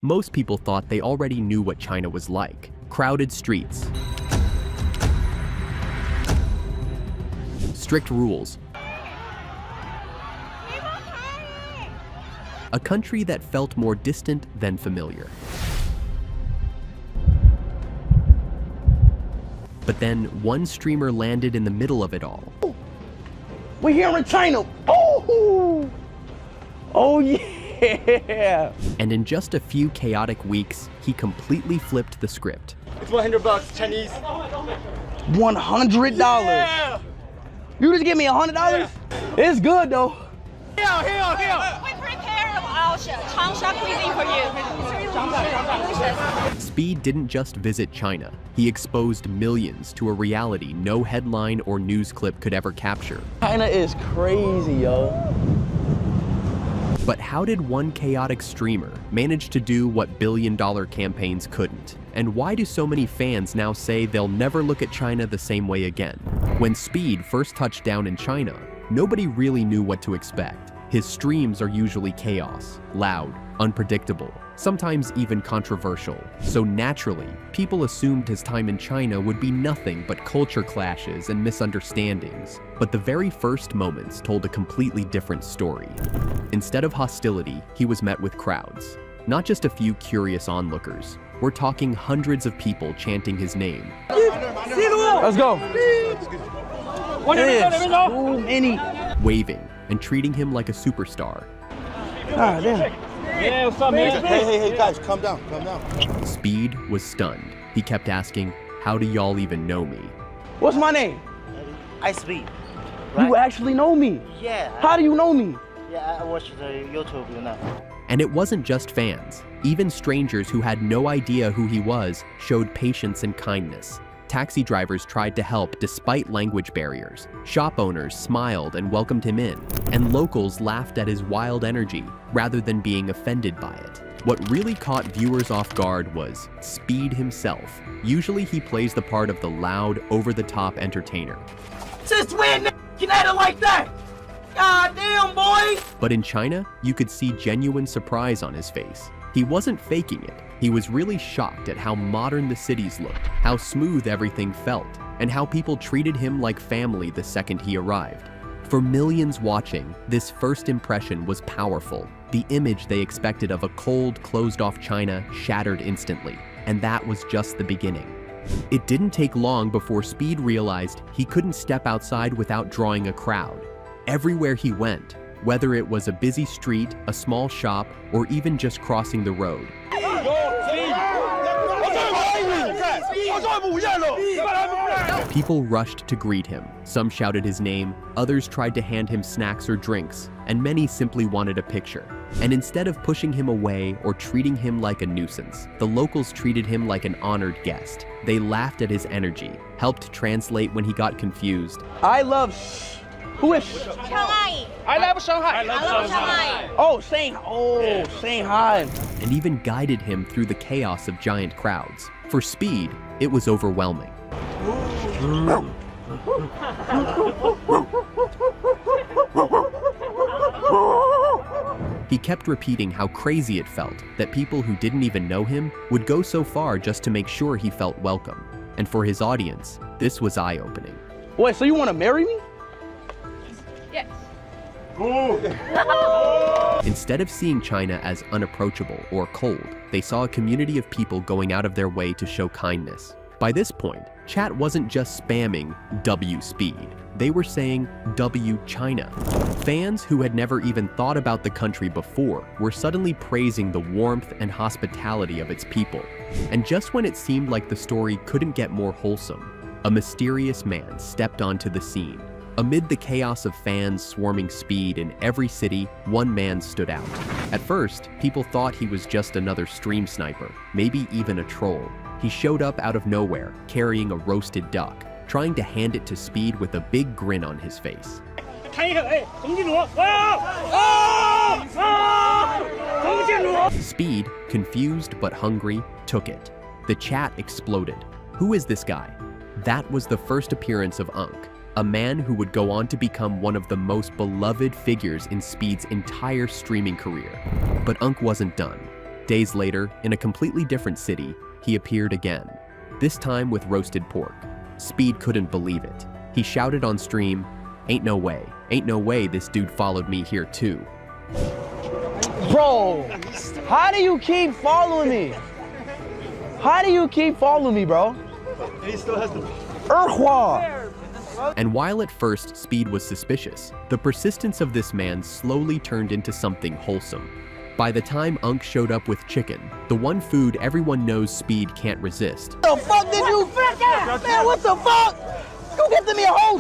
Most people thought they already knew what China was like. Crowded streets, strict rules, a country that felt more distant than familiar. But then one streamer landed in the middle of it all. We're here in China. Oh, oh yeah. And in just a few chaotic weeks, he completely flipped the script. It's $100 Chinese. $100? Yeah. You just give me $100? Yeah. It's good though. Here. We prepare our Changsha cuisine for you. It's really delicious. Speed didn't just visit China. He exposed millions to a reality no headline or news clip could ever capture. China is crazy, yo. But how did one chaotic streamer manage to do what billion-dollar campaigns couldn't? And why do so many fans now say they'll never look at China the same way again? When Speed first touched down in China, nobody really knew what to expect. His streams are usually chaos, loud, unpredictable, sometimes even controversial. So naturally, people assumed his time in China would be nothing but culture clashes and misunderstandings. But the very first moments told a completely different story. Instead of hostility, he was met with crowds. Not just a few curious onlookers. We're talking hundreds of people chanting his name. Let's go. Yes. Too many. Waving and treating him like a superstar. Ah, damn. Yeah, what's up, man? Hey, guys, calm down. Speed was stunned. He kept asking, "How do y'all even know me?" What's my name? IShowSpeed. You actually know me. Yeah. How do you know me? Yeah, I watch the YouTube, you know. And it wasn't just fans. Even strangers who had no idea who he was showed patience and kindness. Taxi drivers tried to help despite language barriers. Shop owners smiled and welcomed him in. And locals laughed at his wild energy rather than being offended by it. What really caught viewers off guard was Speed himself. Usually he plays the part of the loud, over-the-top entertainer. Since when you had it like that? God damn, boy! But in China, you could see genuine surprise on his face. He wasn't faking it. He was really shocked at how modern the cities looked, how smooth everything felt, and how people treated him like family the second he arrived. For millions watching, this first impression was powerful. The image they expected of a cold, closed-off China shattered instantly, and that was just the beginning. It didn't take long before Speed realized he couldn't step outside without drawing a crowd. Everywhere he went, whether it was a busy street, a small shop, or even just crossing the road, people rushed to greet him. Some shouted his name, others tried to hand him snacks or drinks, and many simply wanted a picture. And instead of pushing him away or treating him like a nuisance, the locals treated him like an honored guest. They laughed at his energy, helped translate when he got confused. I love. Who is? Shanghai. I love Shanghai. I love Shanghai. Oh, Shanghai. And even guided him through the chaos of giant crowds. For Speed, it was overwhelming. He kept repeating how crazy it felt that people who didn't even know him would go so far just to make sure he felt welcome. And for his audience, this was eye-opening. Wait, so you want to marry me? Yes. Instead of seeing China as unapproachable or cold, they saw a community of people going out of their way to show kindness. By this point, chat wasn't just spamming W Speed. They were saying W China. Fans who had never even thought about the country before were suddenly praising the warmth and hospitality of its people. And just when it seemed like the story couldn't get more wholesome, a mysterious man stepped onto the scene. Amid the chaos of fans swarming Speed in every city, one man stood out. At first, people thought he was just another stream sniper, maybe even a troll. He showed up out of nowhere, carrying a roasted duck, trying to hand it to Speed with a big grin on his face. Speed, confused but hungry, took it. The chat exploded. Who is this guy? That was the first appearance of Unk, a man who would go on to become one of the most beloved figures in Speed's entire streaming career. But Unk wasn't done. Days later, in a completely different city, he appeared again, this time with roasted pork. Speed couldn't believe it. He shouted on stream, ain't no way this dude followed me here too. Bro, how do you keep following me? How do you keep following me, bro? He still has the... And while at first Speed was suspicious, the persistence of this man slowly turned into something wholesome. By the time Unk showed up with chicken, the one food everyone knows Speed can't resist. What the fuck did you... Man, what the fuck? You get to me a whole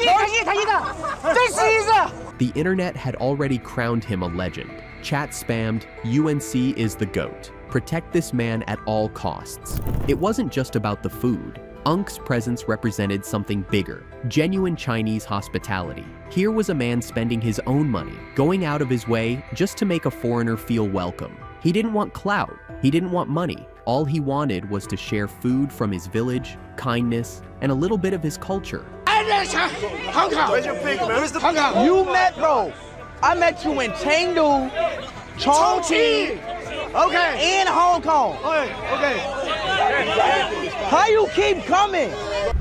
The internet had already crowned him a legend. Chat spammed, UNC is the GOAT. Protect this man at all costs. It wasn't just about the food. Unk's presence represented something bigger, genuine Chinese hospitality. Here was a man spending his own money, going out of his way just to make a foreigner feel welcome. He didn't want clout, he didn't want money. All he wanted was to share food from his village, kindness, and a little bit of his culture. Where's your pig, man? Where's the pig? You met, bro. I met you in Chengdu, Chongqing, Okay. and Hong Kong. Okay. How you keep coming?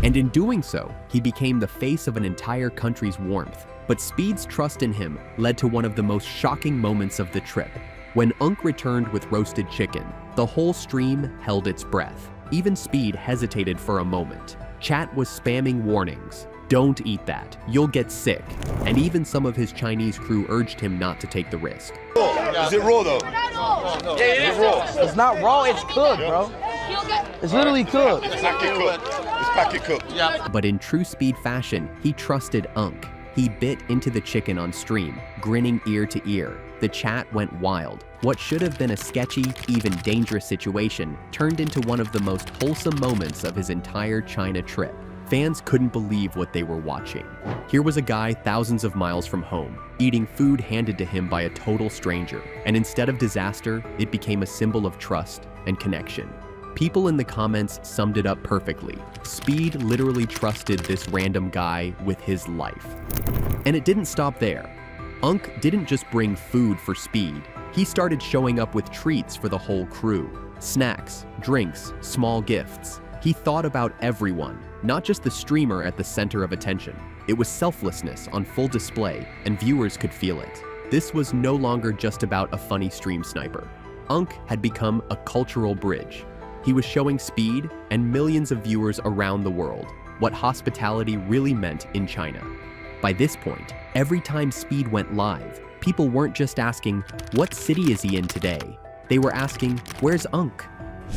And in doing so, he became the face of an entire country's warmth. But Speed's trust in him led to one of the most shocking moments of the trip. When Unk returned with roasted chicken, the whole stream held its breath. Even Speed hesitated for a moment. Chat was spamming warnings. Don't eat that, you'll get sick. And even some of his Chinese crew urged him not to take the risk. Is it raw though? Yeah, it is raw. It's not raw, it's cooked, bro. It's literally cooked. It's packet cooked. It's packet cooked. Yeah. But in true Speed fashion, he trusted Unk. He bit into the chicken on stream, grinning ear to ear. The chat went wild. What should have been a sketchy, even dangerous situation turned into one of the most wholesome moments of his entire China trip. Fans couldn't believe what they were watching. Here was a guy thousands of miles from home, eating food handed to him by a total stranger, and instead of disaster, it became a symbol of trust and connection. People in the comments summed it up perfectly. Speed literally trusted this random guy with his life. And it didn't stop there. Unk didn't just bring food for Speed. He started showing up with treats for the whole crew. Snacks, drinks, small gifts. He thought about everyone, not just the streamer at the center of attention. It was selflessness on full display, and viewers could feel it. This was no longer just about a funny stream sniper. Unk had become a cultural bridge. He was showing Speed and millions of viewers around the world what hospitality really meant in China. By this point, every time Speed went live, people weren't just asking, what city is he in today? They were asking, where's Unk?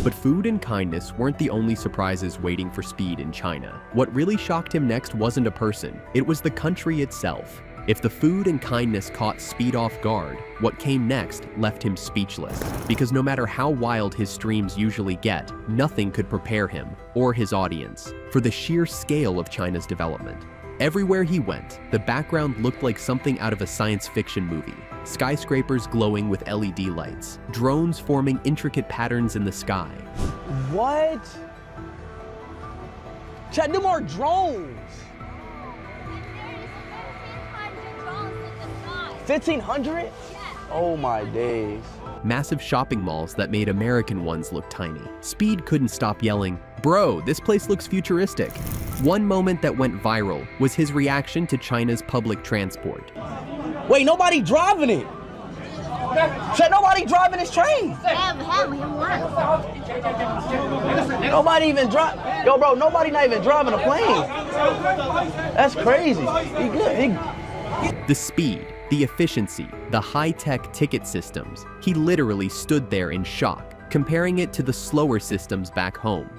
But food and kindness weren't the only surprises waiting for Speed in China. What really shocked him next wasn't a person, it was the country itself. If the food and kindness caught Speed off guard, what came next left him speechless. Because no matter how wild his streams usually get, nothing could prepare him, or his audience, for the sheer scale of China's development. Everywhere he went, the background looked like something out of a science fiction movie. Skyscrapers glowing with LED lights, drones forming intricate patterns in the sky. What? Chat, them are drones. 1,500? Oh my days. Massive shopping malls that made American ones look tiny. Speed couldn't stop yelling, "Bro, this place looks futuristic." One moment that went viral was his reaction to China's public transport. Wait, nobody driving it. Chat, nobody driving this train. Nobody even drive. Yo, bro, nobody not even driving a plane. That's crazy. He good. The speed, the efficiency, the high-tech ticket systems. He literally stood there in shock, comparing it to the slower systems back home.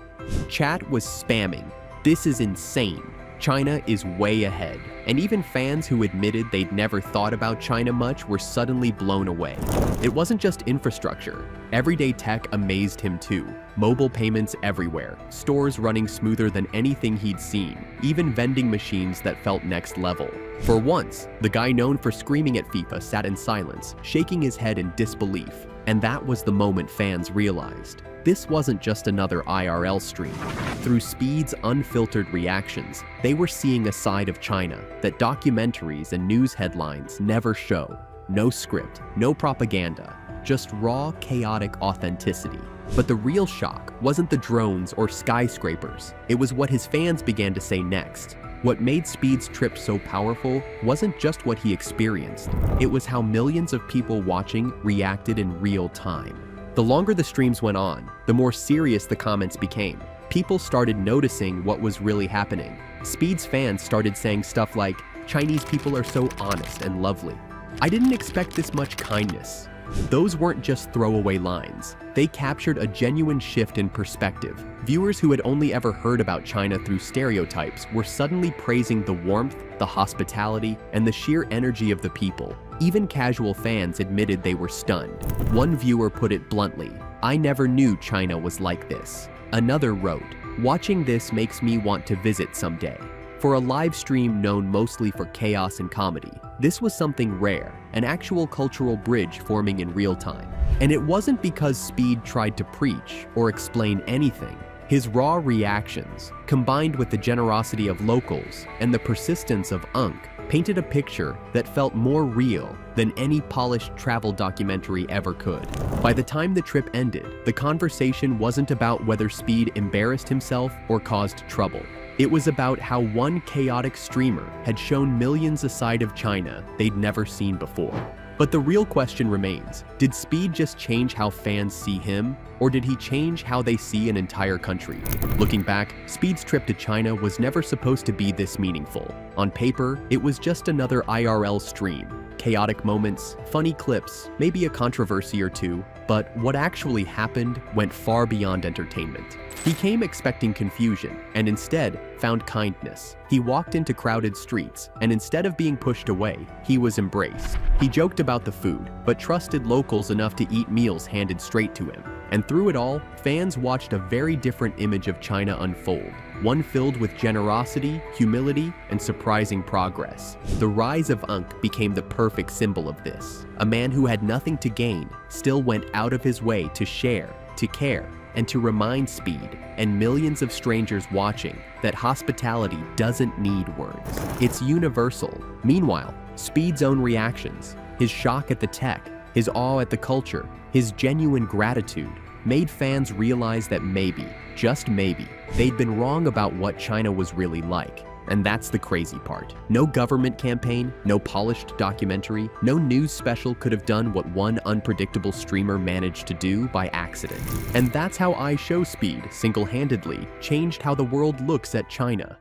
Chat was spamming. This is insane. China is way ahead. And even fans who admitted they'd never thought about China much were suddenly blown away. It wasn't just infrastructure. Everyday tech amazed him too. Mobile payments everywhere, stores running smoother than anything he'd seen, even vending machines that felt next level. For once, the guy known for screaming at FIFA sat in silence, shaking his head in disbelief. And that was the moment fans realized. This wasn't just another IRL stream. Through Speed's unfiltered reactions, they were seeing a side of China that documentaries and news headlines never show. No script, no propaganda, just raw, chaotic authenticity. But the real shock wasn't the drones or skyscrapers. It was what his fans began to say next. What made Speed's trip so powerful wasn't just what he experienced. It was how millions of people watching reacted in real time. The longer the streams went on, the more serious the comments became. People started noticing what was really happening. Speed's fans started saying stuff like, "Chinese people are so honest and lovely. I didn't expect this much kindness." Those weren't just throwaway lines. They captured a genuine shift in perspective. Viewers who had only ever heard about China through stereotypes were suddenly praising the warmth, the hospitality, and the sheer energy of the people. Even casual fans admitted they were stunned. One viewer put it bluntly, "I never knew China was like this." Another wrote, "Watching this makes me want to visit someday." For a live stream known mostly for chaos and comedy, this was something rare, an actual cultural bridge forming in real time. And it wasn't because Speed tried to preach or explain anything. His raw reactions, combined with the generosity of locals and the persistence of Unk, painted a picture that felt more real than any polished travel documentary ever could. By the time the trip ended, the conversation wasn't about whether Speed embarrassed himself or caused trouble. It was about how one chaotic streamer had shown millions a side of China they'd never seen before. But the real question remains, did Speed just change how fans see him, or did he change how they see an entire country? Looking back, Speed's trip to China was never supposed to be this meaningful. On paper, it was just another IRL stream. Chaotic moments, funny clips, maybe a controversy or two, but what actually happened went far beyond entertainment. He came expecting confusion, and instead found kindness. He walked into crowded streets, and instead of being pushed away, he was embraced. He joked about the food, but trusted locals enough to eat meals handed straight to him. And through it all, fans watched a very different image of China unfold, one filled with generosity, humility, and surprising progress. The rise of Unk became the perfect symbol of this. A man who had nothing to gain still went out of his way to share, to care, and to remind Speed and millions of strangers watching that hospitality doesn't need words. It's universal. Meanwhile, Speed's own reactions, his shock at the tech, his awe at the culture, his genuine gratitude, made fans realize that maybe, just maybe, they'd been wrong about what China was really like. And that's the crazy part. No government campaign, no polished documentary, no news special could have done what one unpredictable streamer managed to do by accident. And that's how IShowSpeed single-handedly changed how the world looks at China.